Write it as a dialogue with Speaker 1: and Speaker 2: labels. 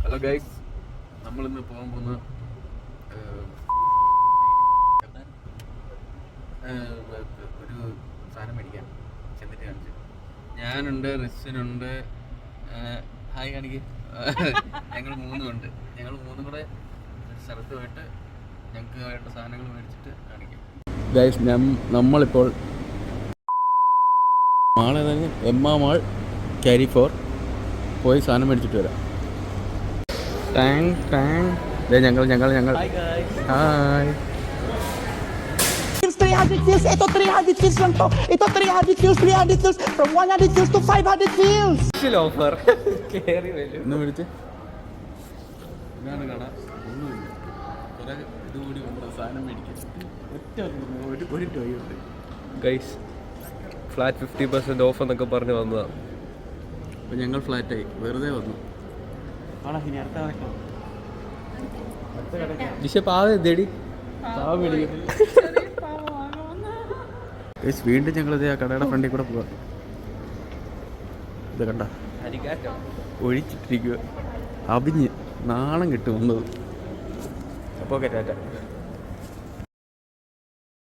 Speaker 1: Hello guys, നമ്മളിന്ന് പോകാൻ പോകുന്ന ഒരു സാധനം മേടിക്കാൻ ചെന്നിട്ട് കാണിച്ചു. ഞാനുണ്ട്, റിസിനുണ്ട്, ഹായ് കാണിക്ക്. ഞങ്ങൾ മൂന്നുമുണ്ട്. ഞങ്ങൾ മൂന്നും കൂടെ ഒരു സ്ഥലത്ത് പോയിട്ട് ഞങ്ങൾക്ക് വേണ്ട സാധനങ്ങൾ മേടിച്ചിട്ട് കാണിക്കാം. ഗൈസ്, നമ്മളിപ്പോൾ മാൾ ഏതായാലും മാൾ ക്യാരി ഫോർ പോയി സാധനം മേടിച്ചിട്ട് വരാം. ഞങ്ങൾ hi.
Speaker 2: 300 views, ito 300 views lang to. Ito 300 views, 300 views, from 100 views to 500 views.
Speaker 1: Offer കേറി വരും. ഒന്ന് മേടിച്ച് ഇതാണ് കാണാം. ഒന്നുമില്ല, കുറെ ഇതുകൂടി നമ്മുടെ സാധനം മേടിക്കാം. ഒരു ടോയുണ്ട്
Speaker 3: ഗൈസ്. ഫ്ലാറ്റ് 50% ഓഫ് എന്നൊക്കെ പറഞ്ഞ് വന്നതാണ്.
Speaker 1: അപ്പോൾ ഞങ്ങൾ ഫ്ലാറ്റായി, വെറുതെ വന്നു. വീണ്ടും ഞങ്ങളിത് ആ കടയുടെ ഫ്രണ്ടിൽ കൂടെ പോവാം. ഇത് കണ്ട ഒഴിച്ചിട്ടിരിക്കുക, അഭിഞ്ഞ് നാണം കിട്ടും വന്നത്. അപ്പോൾ ടാറ്റ.